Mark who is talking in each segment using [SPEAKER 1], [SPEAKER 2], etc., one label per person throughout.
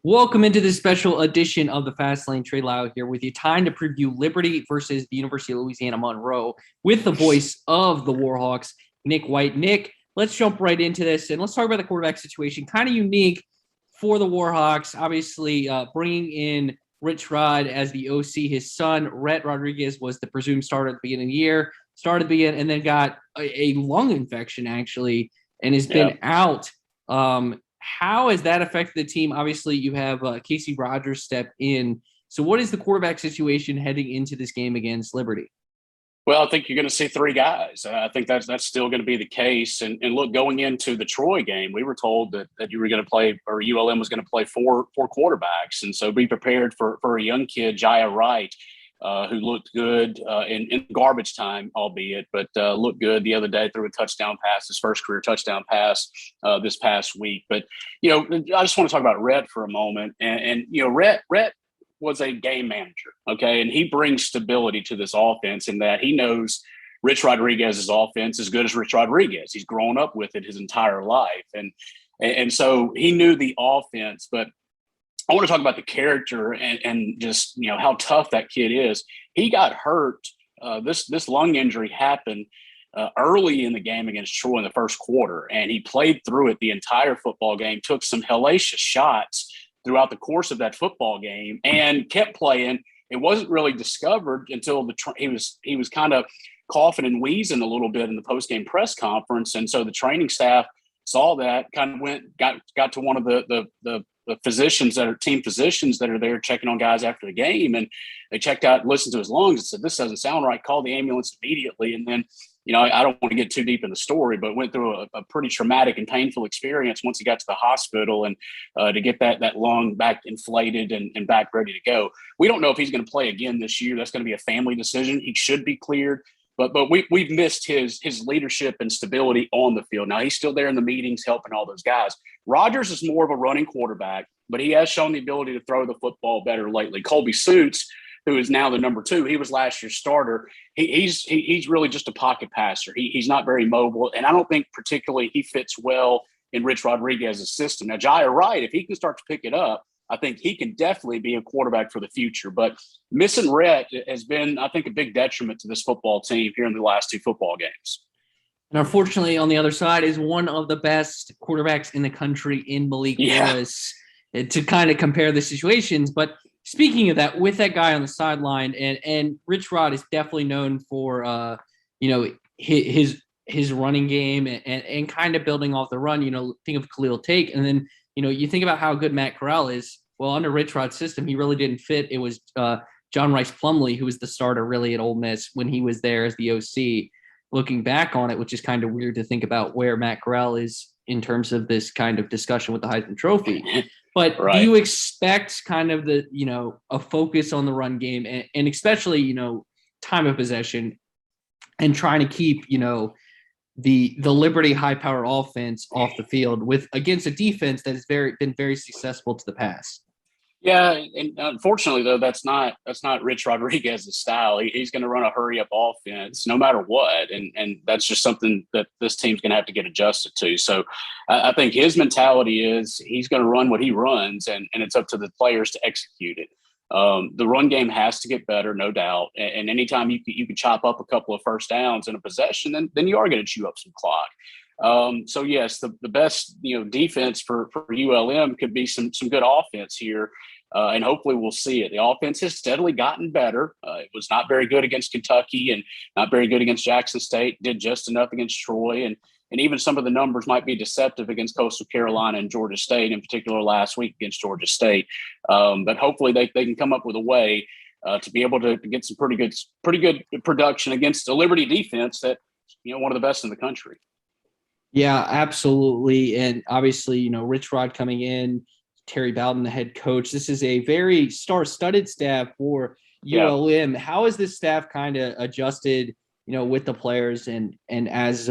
[SPEAKER 1] Welcome into this special edition of the Fast Lane Trade Lyle here with you. Time to preview Liberty versus the University of Louisiana Monroe with the voice of the Warhawks, Nick White. Nick, let's jump right into this and let's talk about the quarterback situation. Kind of unique for the Warhawks, obviously bringing in Rich Rod as the OC. His son, Rhett Rodriguez, was the presumed starter at the beginning of the year, and then got a lung infection actually and has been out. How has that affected the team? Obviously, you have Casey Rogers step in. So what is the quarterback situation heading into this game against Liberty?
[SPEAKER 2] Well, I think you're going to see three guys. I think that's still going to be the case. And look, going into the Troy game, we were told that you were going to play, or ULM was going to play four quarterbacks. And so be prepared for a young kid, Jaya Wright, who looked good in garbage time, albeit, but looked good the other day, threw a touchdown pass, his first career touchdown pass this past week. But, I just want to talk about Rhett for a moment. And Rhett was a game manager, okay? And he brings stability to this offense in that he knows Rich Rodriguez's offense as good as Rich Rodriguez. He's grown up with it his entire life. And so he knew the offense, but I want to talk about the character and just, how tough that kid is. He got hurt. This lung injury happened early in the game against Troy in the first quarter, and he played through it the entire football game, took some hellacious shots throughout the course of that football game and kept playing. It wasn't really discovered until he was kind of coughing and wheezing a little bit in the post-game press conference. And so the training staff saw that, kind of got to one of the physicians that are team physicians that are there checking on guys after the game. And they checked out, listened to his lungs and said, "This doesn't sound right. Call the ambulance immediately." And then, I don't want to get too deep in the story, but went through a pretty traumatic and painful experience once he got to the hospital and to get that lung back inflated and back ready to go. We don't know if he's going to play again this year. That's going to be a family decision. He should be cleared. But we've missed his leadership and stability on the field. Now, he's still there in the meetings helping all those guys. Rogers is more of a running quarterback, but he has shown the ability to throw the football better lately. Colby Suits, who is now the number 2, he was last year's starter. He's really just a pocket passer. He's not very mobile, and I don't think particularly he fits well in Rich Rodriguez's system. Now, Jaya Wright, if he can start to pick it up, I think he can definitely be a quarterback for the future. But missing Rhett has been, I think, a big detriment to this football team here in the last 2 football games.
[SPEAKER 1] And unfortunately, on the other side is one of the best quarterbacks in the country in Malik Willis to kind of compare the situations. But speaking of that, with that guy on the sideline, and Rich Rod is definitely known for, his running game and kind of building off the run. Think of Khalil Tate, and then you think about how good Matt Corral is. Well, under Rich Rod's system, he really didn't fit. It was John Rice Plumlee, who was the starter really at Ole Miss when he was there as the OC. Looking back on it, which is kind of weird to think about where Matt Corral is in terms of this kind of discussion with the Heisman Trophy. But do you expect kind of a focus on the run game and especially, time of possession and trying to keep, the Liberty high power offense off the field against a defense that has been very successful to the pass?
[SPEAKER 2] Yeah, and unfortunately though, that's not Rich Rodriguez's style. He's going to run a hurry up offense no matter what, and that's just something that this team's going to have to get adjusted to. So I think his mentality is he's going to run what he runs, and it's up to the players to execute it. The run game has to get better, no doubt. And anytime you can chop up a couple of first downs in a possession, then you are going to chew up some clock. So yes, the best defense for ULM could be some good offense here, and hopefully we'll see it. The offense has steadily gotten better. It was not very good against Kentucky and not very good against Jackson State. Did just enough against Troy, and even some of the numbers might be deceptive against Coastal Carolina and Georgia State, in particular last week against Georgia State. But hopefully they can come up with a way to be able to get some pretty good production against the Liberty defense that one of the best in the country.
[SPEAKER 1] Yeah, absolutely. And obviously, Rich Rod coming in, Terry Bowden, the head coach. This is a very star-studded staff for ULM. How has this staff kind of adjusted, with the players and as,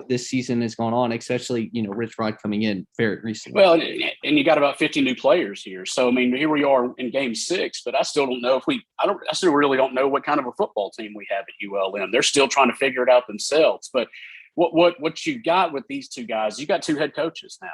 [SPEAKER 1] this season has gone on, especially, Rich Rod coming in very recently?
[SPEAKER 2] Well, and you got about 50 new players here. So, I mean, here we are in game 6, but I still don't know I still really don't know what kind of a football team we have at ULM. They're still trying to figure it out themselves. But what you got with these two guys, you got 2 head coaches now.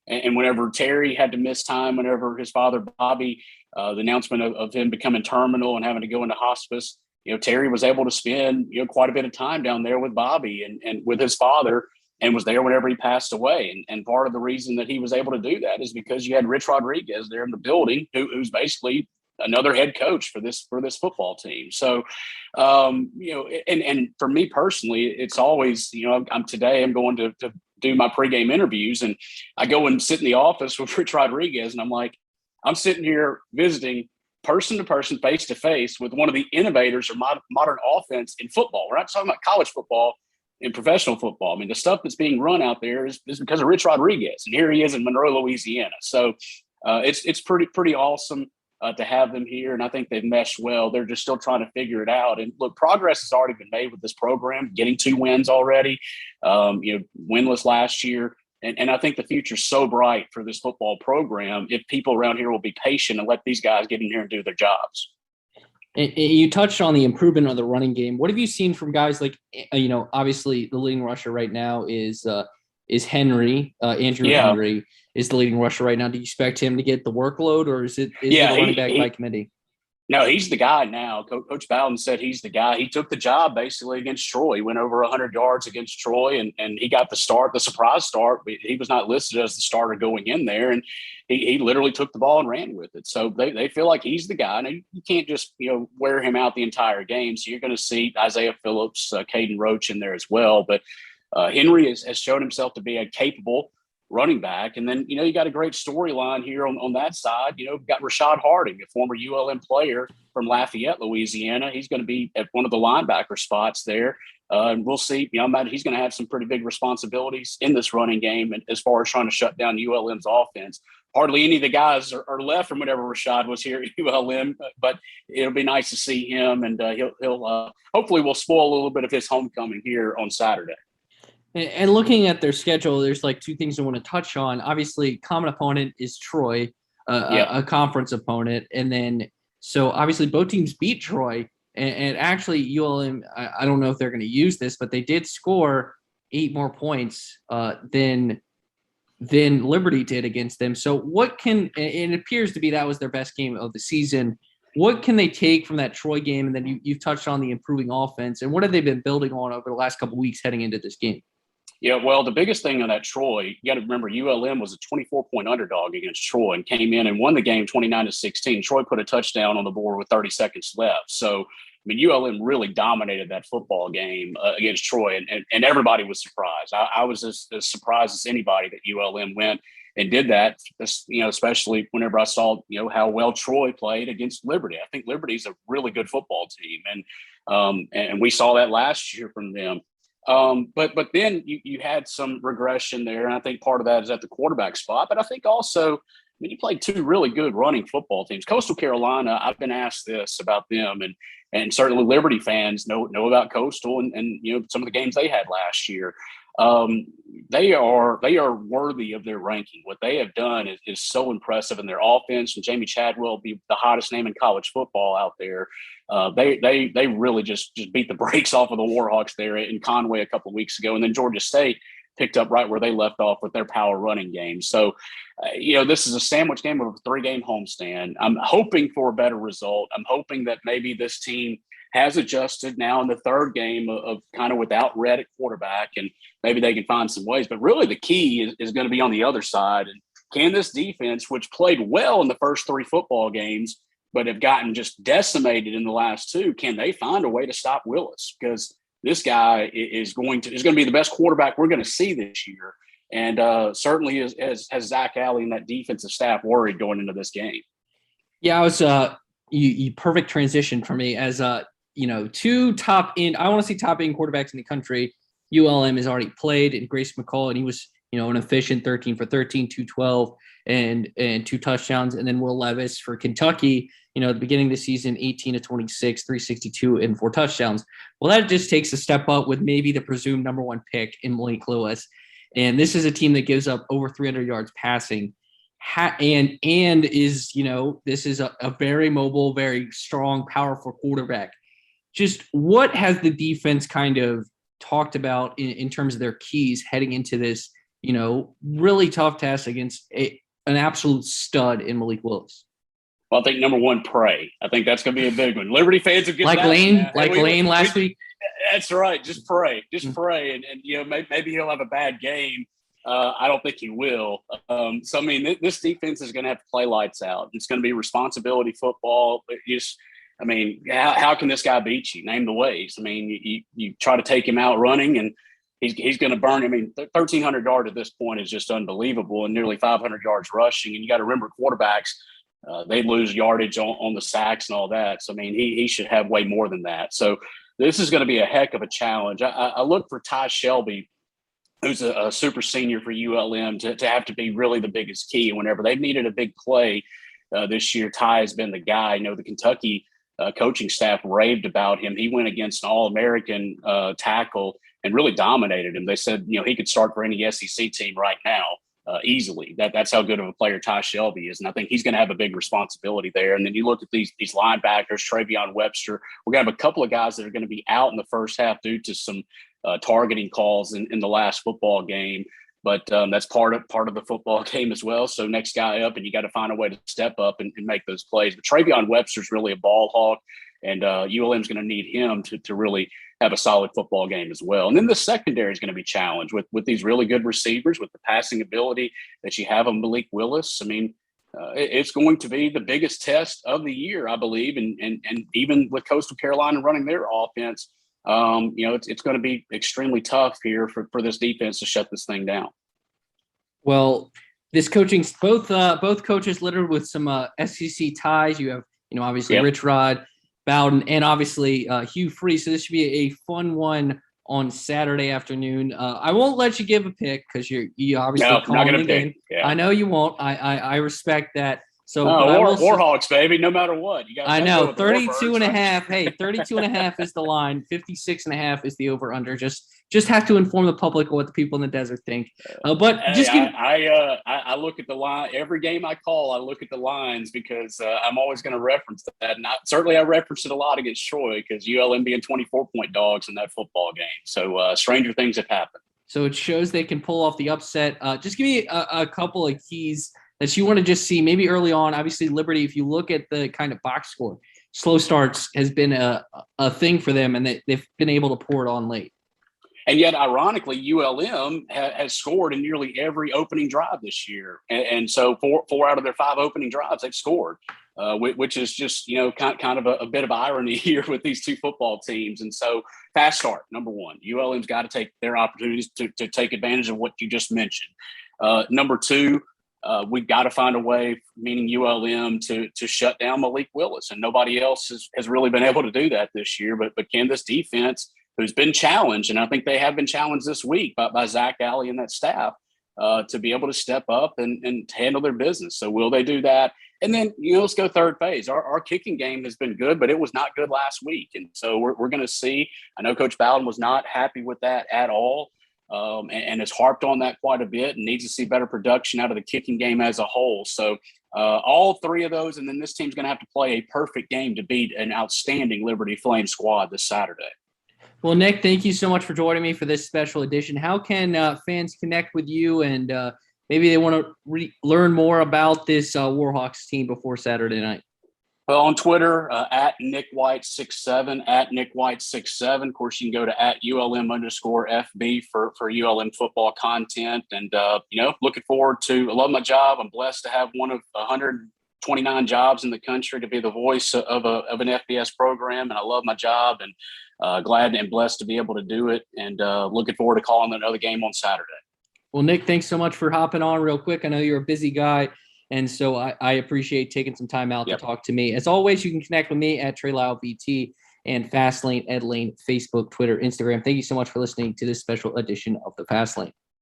[SPEAKER 2] And whenever Terry had to miss time, whenever his father, Bobby, the announcement of him becoming terminal and having to go into hospice, Terry was able to spend, quite a bit of time down there with Bobby and with his father, and was there whenever he passed away. And part of the reason that he was able to do that is because you had Rich Rodriguez there in the building, who's basically another head coach for this football team. So, and for me personally, it's always, I'm going to do my pregame interviews, and I go and sit in the office with Rich Rodriguez, and I'm like, I'm sitting here visiting person to person, face to face with one of the innovators of modern offense in football. We're not talking about college football and professional football. I mean, the stuff that's being run out there is because of Rich Rodriguez, and here he is in Monroe, Louisiana. So it's pretty awesome to have them here, and I think they've meshed well. They're just still trying to figure it out. And look, progress has already been made with this program, getting 2 wins already, winless last year. And I think the future's so bright for this football program if people around here will be patient and let these guys get in here and do their jobs.
[SPEAKER 1] And you touched on the improvement of the running game. What have you seen from guys like, obviously the leading rusher right now is Henry, Andrew Henry is the leading rusher right now. Do you expect him to get the workload, or is it the running back by committee?
[SPEAKER 2] No, he's the guy now. Coach Bowden said he's the guy. He took the job basically against Troy. He went over 100 yards against Troy, and he got the surprise start. He was not listed as the starter going in there, and he literally took the ball and ran with it. So they feel like he's the guy. Now, you can't just wear him out the entire game. So you're going to see Isaiah Phillips, Caden Roach in there as well. But Henry has shown himself to be a capable running back. And then, you got a great storyline here on that side. Got Rashad Harding, a former ULM player from Lafayette, Louisiana. He's going to be at one of the linebacker spots there. And we'll see. He's going to have some pretty big responsibilities in this running game, and as far as trying to shut down ULM's offense. Hardly any of the guys are left from whenever Rashad was here at ULM, but it'll be nice to see him, and he'll hopefully will spoil a little bit of his homecoming here on Saturday.
[SPEAKER 1] And looking at their schedule, there's like 2 things I want to touch on. Obviously, common opponent is Troy, a conference opponent. And then, so obviously both teams beat Troy. And actually, ULM, I don't know if they're going to use this, but they did score 8 more points than Liberty did against them. So and it appears to be that was their best game of the season. What can they take from that Troy game? And then you've touched on the improving offense. And what have they been building on over the last couple of weeks heading into this game?
[SPEAKER 2] Yeah, well, the biggest thing on that Troy, you got to remember ULM was a 24-point underdog against Troy and came in and won the game 29-16. Troy put a touchdown on the board with 30 seconds left. So, ULM really dominated that football game against Troy, and everybody was surprised. I was as surprised as anybody that ULM went and did that, especially whenever I saw, how well Troy played against Liberty. I think Liberty's a really good football team, and we saw that last year from them. But then you had some regression there, and I think part of that is at the quarterback spot. But I think also, you played 2 really good running football teams. Coastal Carolina, I've been asked this about them, and certainly Liberty fans know about Coastal and some of the games they had last year. They are worthy of their ranking. What they have done is so impressive in their offense, and Jamie Chadwell will be the hottest name in college football out there. They really just beat the brakes off of the Warhawks there in Conway a couple of weeks ago, and then Georgia State picked up right where they left off with their power running game. So, this is a sandwich game of a 3-game homestand. I'm hoping for a better result. I'm hoping that maybe this team has adjusted now in the 3rd game of kind of without Red at quarterback, and maybe they can find some ways. But really the key is going to be on the other side. And can this defense, which played well in the first 3 football games, but have gotten just decimated in the last 2, can they find a way to stop Willis? Because this guy is going to be the best quarterback we're going to see this year. And certainly has Zach Alley and that defensive staff worried going into this game. Yeah,
[SPEAKER 1] I was you perfect transition for me as 2 top end. I want to see top end quarterbacks in the country. ULM has already played, and Grace McCall, and he was an efficient 13 for 13, 212 and 2 touchdowns. And then Will Levis for Kentucky, at the beginning of the season, 18 to 26, 362 and 4 touchdowns. Well, that just takes a step up with maybe the presumed number 1 pick in Malik Lewis. And this is a team that gives up over 300 yards passing. And is, this is a very mobile, very strong, powerful quarterback. Just what has the defense kind of talked about in terms of their keys heading into this really tough test against an absolute stud in Malik Willis.
[SPEAKER 2] Well, I think number one, pray. I think that's going to be a big one. Liberty fans have given
[SPEAKER 1] Lane last week.
[SPEAKER 2] That's right. Just pray. Just pray. And maybe he'll have a bad game. I don't think he will. So, I mean, this defense is going to have to play lights out. It's going to be responsibility football. How can this guy beat you? Name the ways. I mean, you try to take him out running, and he's going to burn. I mean, 1,300 yards at this point is just unbelievable, and nearly 500 yards rushing. And you got to remember, quarterbacks, they lose yardage on the sacks and all that. So, I mean, he should have way more than that. So this is going to be a heck of a challenge. I look for Ty Shelby, who's a super senior for ULM, to have to be really the biggest key. And whenever they've needed a big play this year, Ty has been the guy. The Kentucky coaching staff raved about him. He went against an All-American tackle and really dominated him. They said, he could start for any SEC team right now. Easily. That's how good of a player Ty Shelby is. And I think he's going to have a big responsibility there. And then you look at these linebackers, Travion Webster. We're going to have a couple of guys that are going to be out in the first half due to some targeting calls in the last football game. But that's part of the football game as well. So next guy up, and you got to find a way to step up and make those plays. But Travion Webster's really a ball hawk, and ULM's going to need him to really have a solid football game as well. And then the secondary is going to be challenged with these really good receivers, with the passing ability that you have of Malik Willis. I mean, it's going to be the biggest test of the year, I believe. And even with Coastal Carolina running their offense, it's going to be extremely tough here for this defense to shut this thing down.
[SPEAKER 1] Well, this coaching, both coaches littered with some SEC ties. You have, obviously Rich Rod, Bowden, and obviously Hugh Freeze. So this should be a fun one on Saturday afternoon. I won't let you give a pick because you obviously calling the game. Yeah. I know you won't. I respect that. So
[SPEAKER 2] Warhawks, baby, no matter what.
[SPEAKER 1] I know 32 and a half. Hey, 32 and a half is the line. 56 and a half is the over under. Just have to inform the public what the people in the desert think.
[SPEAKER 2] I look at the line every game I call. I look at the lines because I'm always going to reference that. And I referenced it a lot against Troy because ULM being 24-point dogs in that football game. So stranger things have happened.
[SPEAKER 1] So it shows they can pull off the upset. Just give me a couple of keys that you want to just see maybe early on. Obviously, Liberty, if you look at the kind of box score, slow starts has been a thing for them, and they've been able to pour it on late.
[SPEAKER 2] And yet, ironically, ULM has scored in nearly every opening drive this year. And so 4 out of their 5 opening drives, they've scored, which is just, kind of a bit of irony here with these two football teams. And so fast start, number one. ULM's got to take their opportunities to take advantage of what you just mentioned. Number two, we've got to find a way, meaning ULM, to shut down Malik Willis. And nobody else has really been able to do that this year. But can this defense, who's been challenged, and I think they have been challenged this week by Zach Alley and that staff, to be able to step up and handle their business. So will they do that? And then, let's go third phase. Our kicking game has been good, but it was not good last week. And so we're going to see. I know Coach Bowden was not happy with that at all. And has harped on that quite a bit and needs to see better production out of the kicking game as a whole. So all 3 of those, and then this team's going to have to play a perfect game to beat an outstanding Liberty Flame squad this Saturday.
[SPEAKER 1] Well, Nick, thank you so much for joining me for this special edition. How can fans connect with you, and maybe they want to learn more about this Warhawks team before Saturday night?
[SPEAKER 2] Well, on Twitter, at NickWhite67, at NickWhite67. Of course, you can go to at ULM_FB for ULM football content. And, looking forward to – I love my job. I'm blessed to have one of 129 jobs in the country to be the voice of an FBS program. And I love my job, and glad and blessed to be able to do it. And looking forward to calling another game on Saturday.
[SPEAKER 1] Well, Nick, thanks so much for hopping on real quick. I know you're a busy guy. And so I appreciate taking some time out to talk to me. As always, you can connect with me at TreyLyleBT and Fastlane, Ed Lane, Facebook, Twitter, Instagram. Thank you so much for listening to this special edition of the Fastlane.